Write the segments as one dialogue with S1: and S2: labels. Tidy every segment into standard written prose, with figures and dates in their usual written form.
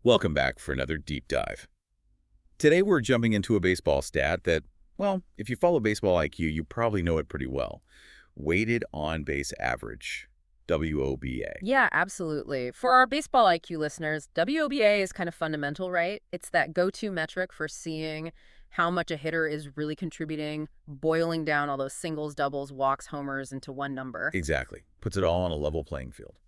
S1: Welcome back for another deep dive. Today we're jumping into a baseball stat that, well, if you follow baseball IQ, you probably know it pretty well. Weighted on-base average, wOBA.
S2: Yeah, absolutely. For our baseball IQ listeners, wOBA is kind of fundamental, right? It's that go-to metric for seeing how much a hitter is really contributing, boiling down all those singles, doubles, walks, homers into one number.
S1: Exactly. Puts it all on a level playing field.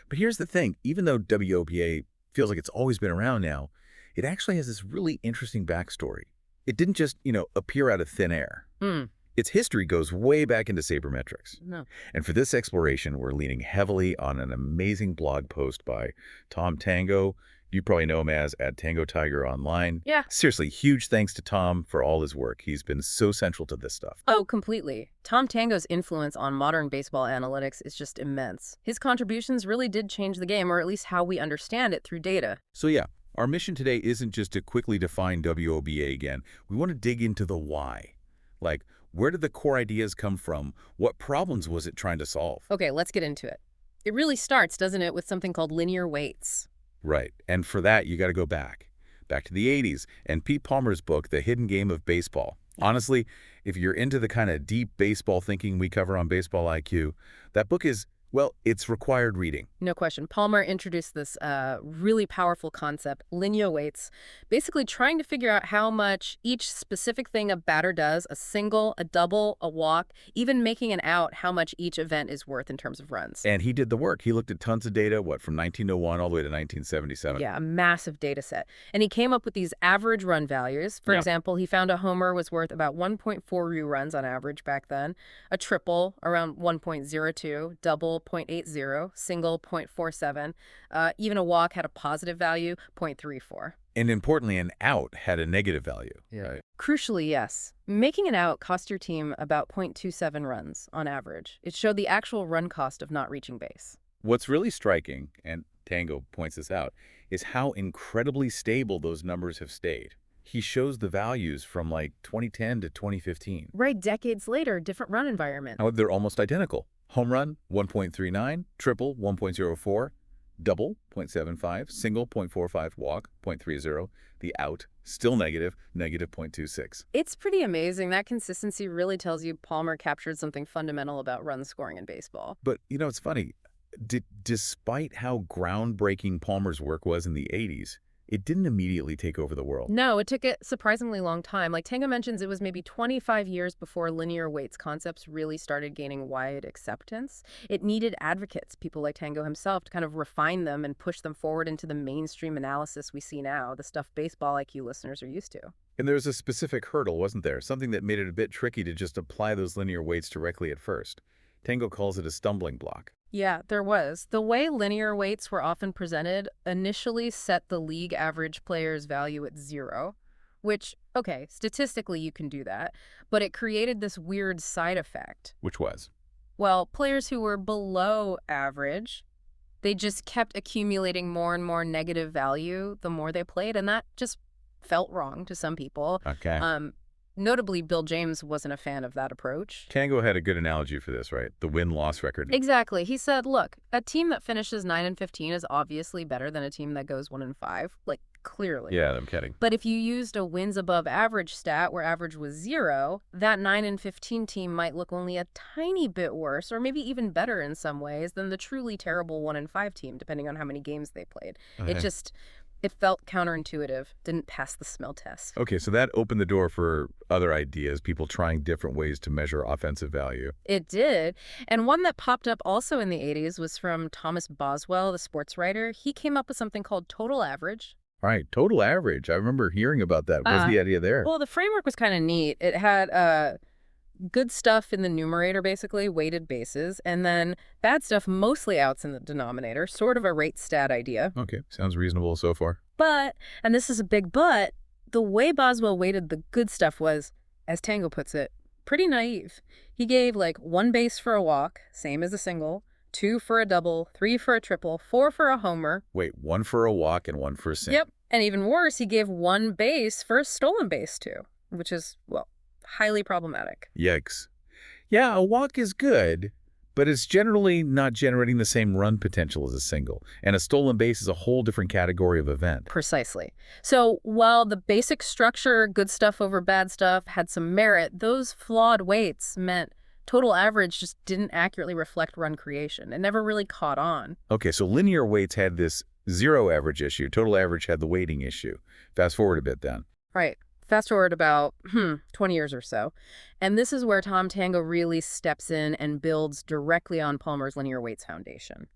S1: But here's the thing. Even though wOBA feels like it's always been around now, it actually has this really interesting backstory. It didn't just, appear out of thin air.
S2: Hmm.
S1: Its history goes way back into sabermetrics.
S2: No.
S1: And for this exploration, we're leaning heavily on an amazing blog post by Tom Tango. You probably know him as @TangoTiger online.
S2: Yeah.
S1: Seriously, huge thanks to Tom for all his work. He's been so central to this stuff.
S2: Oh, completely. Tom Tango's influence on modern baseball analytics is just immense. His contributions really did change the game, or at least how we understand it through data.
S1: So yeah, our mission today isn't just to quickly define wOBA again. We want to dig into the why. Like, where did the core ideas come from? What problems was it trying to solve?
S2: Okay, let's get into it. It really starts, doesn't it, with something called linear weights.
S1: Right. And for that, you got to go back to the 80s and Pete Palmer's book, The Hidden Game of Baseball. Honestly, if you're into the kind of deep baseball thinking we cover on Baseball IQ, that book is, well, it's required reading.
S2: No question. Palmer introduced this really powerful concept, linear weights, basically trying to figure out how much each specific thing a batter does, a single, a double, a walk, even making an out, how much each event is worth in terms of runs.
S1: And he did the work. He looked at tons of data, from 1901 all the way to 1977.
S2: Yeah, a massive data set. And he came up with these average run values. For example, he found a homer was worth about 1.4 runs on average back then, a triple around 1.02, double 0.80, single 0.47, even a walk had a positive value, 0.34.
S1: And importantly, an out had a negative value.
S2: Yeah.
S1: Right?
S2: Crucially, yes. Making an out cost your team about 0.27 runs on average. It showed the actual run cost of not reaching base.
S1: What's really striking, and Tango points this out, is how incredibly stable those numbers have stayed. He shows the values from like 2010 to 2015.
S2: Right, decades later, different run environment.
S1: However, they're almost identical. Home run, 1.39, triple, 1.04, double, 0.75, single, 0.45, walk, 0.30, the out, still negative, negative 0.26.
S2: It's pretty amazing. That consistency really tells you Palmer captured something fundamental about run scoring in baseball.
S1: But, it's funny. Despite how groundbreaking Palmer's work was in the 80s, it didn't immediately take over the world.
S2: No, it took a surprisingly long time. Like Tango mentions, it was maybe 25 years before linear weights concepts really started gaining wide acceptance. It needed advocates, people like Tango himself, to kind of refine them and push them forward into the mainstream analysis we see now, the stuff baseball IQ listeners are used to.
S1: And there was a specific hurdle, wasn't there? Something that made it a bit tricky to just apply those linear weights directly at first. Tango calls it a stumbling block.
S2: Yeah, there was. The way linear weights were often presented initially set the league average player's value at 0, which, okay, statistically you can do that, but it created this weird side effect.
S1: Which was?
S2: Well, players who were below average, they just kept accumulating more and more negative value the more they played, and that just felt wrong to some people.
S1: Okay.
S2: Notably, Bill James wasn't a fan of that approach.
S1: Tango had a good analogy for this, right? The win-loss record.
S2: Exactly. He said, look, a team that finishes 9-15 is obviously better than a team that goes 1-5. Like, clearly.
S1: Yeah, I'm kidding.
S2: But if you used a wins above average stat where average was 0, that 9-15 team might look only a tiny bit worse, or maybe even better in some ways, than the truly terrible 1-5 team, depending on how many games they played.
S1: Okay.
S2: It felt counterintuitive, didn't pass the smell test.
S1: Okay, so that opened the door for other ideas, people trying different ways to measure offensive value.
S2: It did. And one that popped up also in the 80s was from Thomas Boswell, the sports writer. He came up with something called total average.
S1: All right, total average. I remember hearing about that. What's the idea there?
S2: Well, the framework was kind of neat. It had good stuff in the numerator, basically, weighted bases, and then bad stuff, mostly outs in the denominator, sort of a rate stat idea.
S1: Okay, sounds reasonable so far.
S2: But, and this is a big but, the way Boswell weighted the good stuff was, as Tango puts it, pretty naive. He gave like 1 base for a walk, same as a single, 2 for a double, 3 for a triple, 4 for a homer.
S1: Wait, 1 for a walk and 1 for a single.
S2: Yep, and even worse, he gave 1 base for a stolen base too, which is, well, highly problematic.
S1: Yikes. Yeah, a walk is good, But it's generally not generating the same run potential as a single, and a stolen base is a whole different category of event.
S2: Precisely. So while the basic structure, good stuff over bad stuff, had some merit, those flawed weights meant total average just didn't accurately reflect run creation. It never really caught on.
S1: Okay, so linear weights had this zero average issue. Total average had the weighting issue. Fast forward a bit then.
S2: Right. Fast forward about 20 years or so. And this is where Tom Tango really steps in and builds directly on Palmer's linear weights foundation.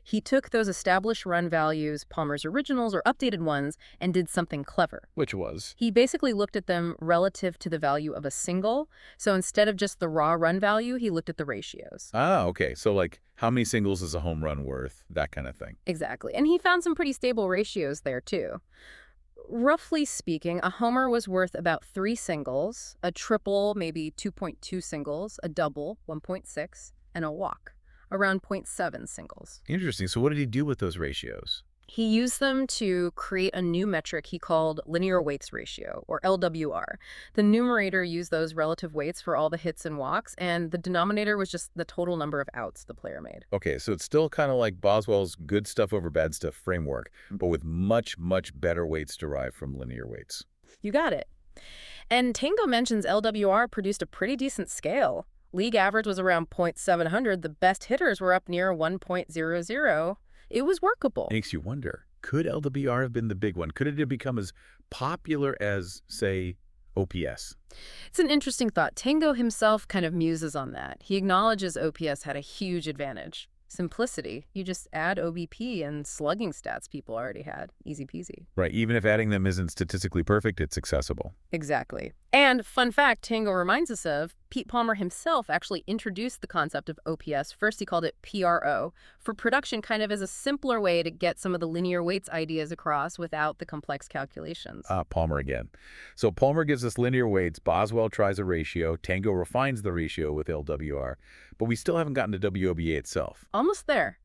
S2: He took those established run values, Palmer's originals or updated ones, and did something clever.
S1: Which was?
S2: He basically looked at them relative to the value of a single. So instead of just the raw run value, he looked at the ratios.
S1: Ah, okay. So like how many singles is a home run worth? That kind of thing.
S2: Exactly. And he found some pretty stable ratios there, too. Roughly speaking, a homer was worth about 3 singles, a triple, maybe 2.2 singles, a double, 1.6, and a walk, around 0.7 singles.
S1: Interesting. So what did he do with those ratios?
S2: He used them to create a new metric he called linear weights ratio, or LWR. The numerator used those relative weights for all the hits and walks, and the denominator was just the total number of outs the player made.
S1: Okay, so it's still kind of like Boswell's good stuff over bad stuff framework, but with much, much better weights derived from linear weights.
S2: You got it. And Tango mentions LWR produced a pretty decent scale. League average was around 0.700. The best hitters were up near 1.00. It was workable.
S1: Makes you wonder, could LWR have been the big one? Could it have become as popular as, say, OPS?
S2: It's an interesting thought. Tango himself kind of muses on that. He acknowledges OPS had a huge advantage. Simplicity. You just add OBP and slugging stats people already had. Easy peasy.
S1: Right, even if adding them isn't statistically perfect, it's accessible.
S2: Exactly. And fun fact Tango reminds us of, Pete Palmer himself actually introduced the concept of OPS. First he called it PRO, for production, kind of as a simpler way to get some of the linear weights ideas across without the complex calculations.
S1: Palmer again. So Palmer gives us linear weights, Boswell tries a ratio, Tango refines the ratio with LWR, but we still haven't gotten to wOBA itself.
S2: Almost there.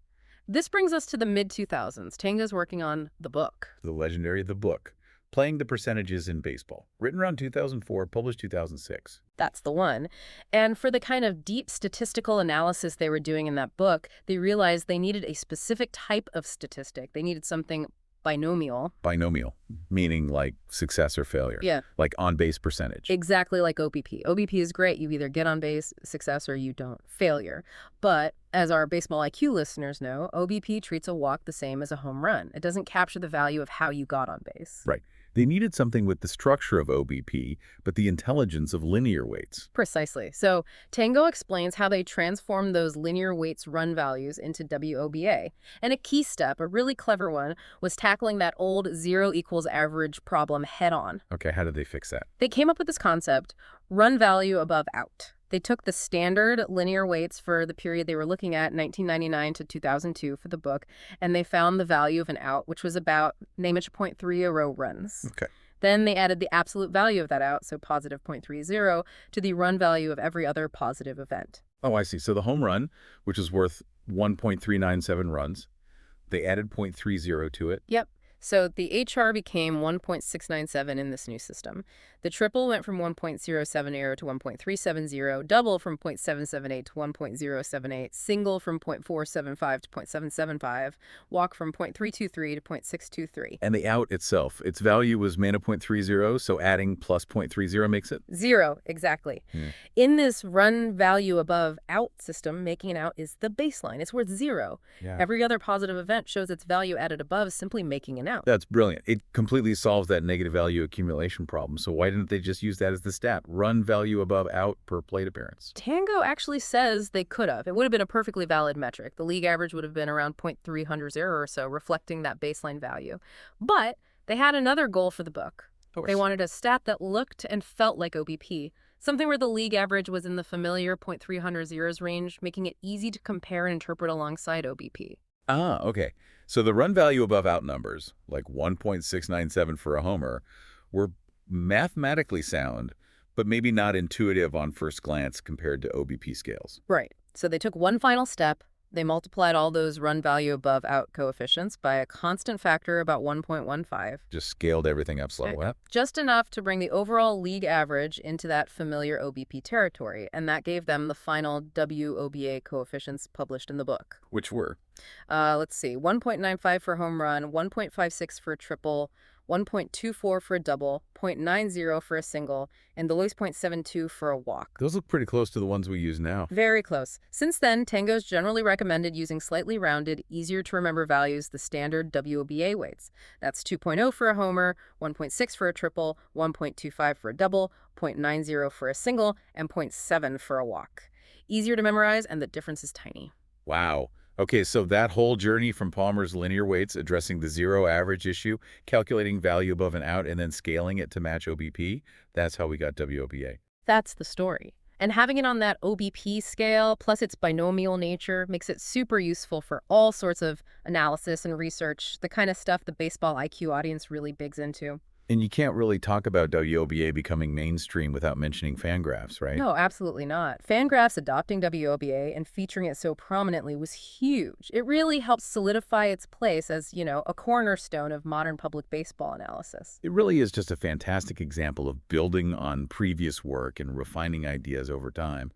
S2: This brings us to the mid-2000s. Tango's working on the book.
S1: The legendary The Book, Playing the Percentages in Baseball, written around 2004, published 2006.
S2: That's the one. And for the kind of deep statistical analysis they were doing in that book, they realized they needed a specific type of statistic. They needed something binomial.
S1: Binomial, meaning like success or failure.
S2: Yeah.
S1: Like on-base percentage.
S2: Exactly like OBP. OBP is great. You either get on base, success, or you don't, failure. But as our baseball IQ listeners know, OBP treats a walk the same as a home run. It doesn't capture the value of how you got on base.
S1: Right. They needed something with the structure of OBP, but the intelligence of linear weights.
S2: Precisely. So Tango explains how they transformed those linear weights run values into wOBA. And a key step, a really clever one, was tackling that old 0 equals average problem head on.
S1: Okay, how did they fix that?
S2: They came up with this concept, run value above out. They took the standard linear weights for the period they were looking at, 1999 to 2002 for the book, and they found the value of an out, which was about, name it, 0.30 runs.
S1: Okay.
S2: Then they added the absolute value of that out, so positive 0.30, to the run value of every other positive event.
S1: Oh, I see. So the home run, which is worth 1.397 runs, they added 0.30 to it.
S2: Yep. So the HR became 1.697 in this new system. The triple went from 1.070 to 1.370, double from 0.778 to 1.078, single from 0.475 to 0.775, walk from 0.323 to 0.623.
S1: And the out itself, its value was mana 0.30, so adding plus 0.30 makes it?
S2: 0, exactly. In this run value above out system, making an out is the baseline. It's worth 0.
S1: Yeah.
S2: Every other positive event shows its value added above simply making an out.
S1: That's brilliant. It completely solves that negative value accumulation problem. So why didn't they just use that as the stat? Run value above out per plate appearance.
S2: Tango actually says they could have. It would have been a perfectly valid metric. The league average would have been around 0.300 or so, reflecting that baseline value. But they had another goal for the book. They wanted a stat that looked and felt like OBP, something where the league average was in the familiar 0.300 range, making it easy to compare and interpret alongside OBP.
S1: Ah, okay. So the run value above out numbers, like 1.697 for a homer, were mathematically sound, but maybe not intuitive on first glance compared to OBP scales.
S2: Right. So they took one final step, They multiplied all those run value above out coefficients by a constant factor about 1.15.
S1: Just scaled everything up slow. What?
S2: Just enough to bring the overall league average into that familiar OBP territory, and that gave them the final wOBA coefficients published in the book.
S1: Which were?
S2: Let's see, 1.95 for a home run, 1.56 for a triple, 1.24 for a double, 0.90 for a single, and the lowest 0.72 for a walk.
S1: Those look pretty close to the ones we use now.
S2: Very close. Since then, Tango's generally recommended using slightly rounded, easier-to-remember values, the standard wOBA weights. That's 2.0 for a homer, 1.6 for a triple, 1.25 for a double, 0.90 for a single, and 0.7 for a walk. Easier to memorize, and the difference is tiny.
S1: Wow. Okay, so that whole journey from Palmer's linear weights, addressing the zero average issue, calculating value above and out, and then scaling it to match OBP, that's how we got wOBA.
S2: That's the story. And having it on that OBP scale, plus its binomial nature, makes it super useful for all sorts of analysis and research, the kind of stuff the baseball IQ audience really bigs into.
S1: And you can't really talk about wOBA becoming mainstream without mentioning Fangraphs, right?
S2: No, absolutely not. Fangraphs adopting wOBA and featuring it so prominently was huge. It really helped solidify its place as, a cornerstone of modern public baseball analysis.
S1: It really is just a fantastic example of building on previous work and refining ideas over time.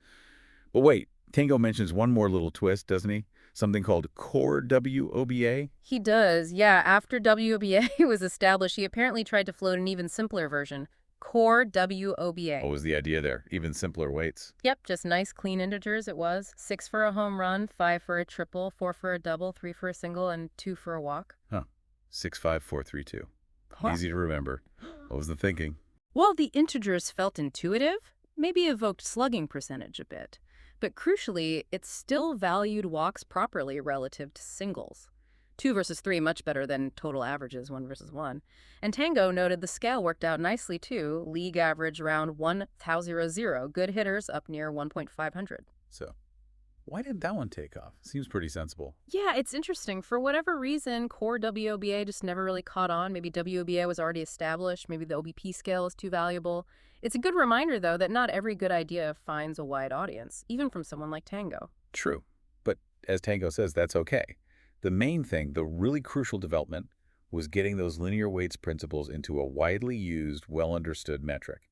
S1: But wait, Tango mentions one more little twist, doesn't he? Something called core wOBA?
S2: He does, yeah. After wOBA was established, he apparently tried to float an even simpler version, core wOBA.
S1: What was the idea there? Even simpler weights?
S2: Yep, just nice, clean integers it was. 6 for a home run, 5 for a triple, 4 for a double, 3 for a single, and 2 for a walk.
S1: Huh. 65432.
S2: Huh.
S1: Easy to remember. What was the thinking?
S2: Well, the integers felt intuitive, maybe evoked slugging percentage a bit. But crucially, it still valued walks properly relative to singles. 2 versus 3 much better than total averages, 1 versus 1. And Tango noted the scale worked out nicely too, league average around 1,000, good hitters up near 1.500.
S1: So, why did that one take off? Seems pretty sensible.
S2: Yeah, it's interesting. For whatever reason, core wOBA just never really caught on. Maybe wOBA was already established. Maybe the OBP scale is too valuable. It's a good reminder, though, that not every good idea finds a wide audience, even from someone like Tango.
S1: True. But as Tango says, that's okay. The main thing, the really crucial development, was getting those linear weights principles into a widely used, well-understood metric.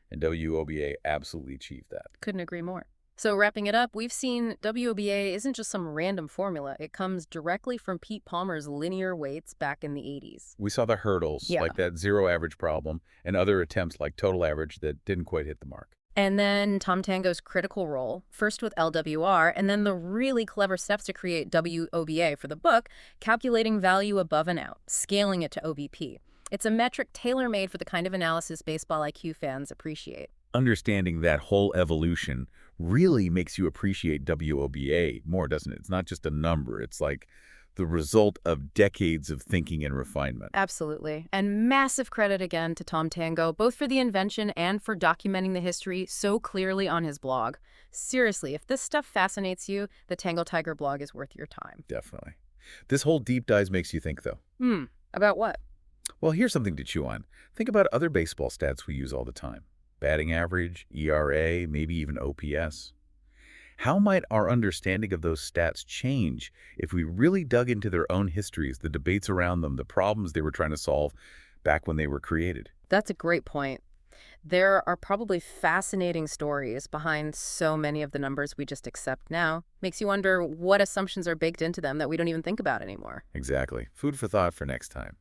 S1: And wOBA absolutely achieved that.
S2: Couldn't agree more. So wrapping it up, we've seen wOBA isn't just some random formula. It comes directly from Pete Palmer's linear weights back in the 80s.
S1: We saw the hurdles,
S2: Yeah.
S1: like that zero average problem, and other attempts like total average that didn't quite hit the mark.
S2: And then Tom Tango's critical role, first with LWR, and then the really clever steps to create wOBA for the book, calculating value above and out, scaling it to OBP. It's a metric tailor-made for the kind of analysis baseball IQ fans appreciate.
S1: Understanding that whole evolution really makes you appreciate wOBA more, doesn't it? It's not just a number. It's like the result of decades of thinking and refinement.
S2: Absolutely. And massive credit again to Tom Tango, both for the invention and for documenting the history so clearly on his blog. Seriously, if this stuff fascinates you, the Tango Tiger blog is worth your time.
S1: Definitely. This whole deep dive makes you think, though.
S2: About what?
S1: Well, here's something to chew on. Think about other baseball stats we use all the time. Batting average, ERA, maybe even OPS. How might our understanding of those stats change if we really dug into their own histories, the debates around them, the problems they were trying to solve back when they were created?
S2: That's a great point. There are probably fascinating stories behind so many of the numbers we just accept now. Makes you wonder what assumptions are baked into them that we don't even think about anymore.
S1: Exactly. Food for thought for next time.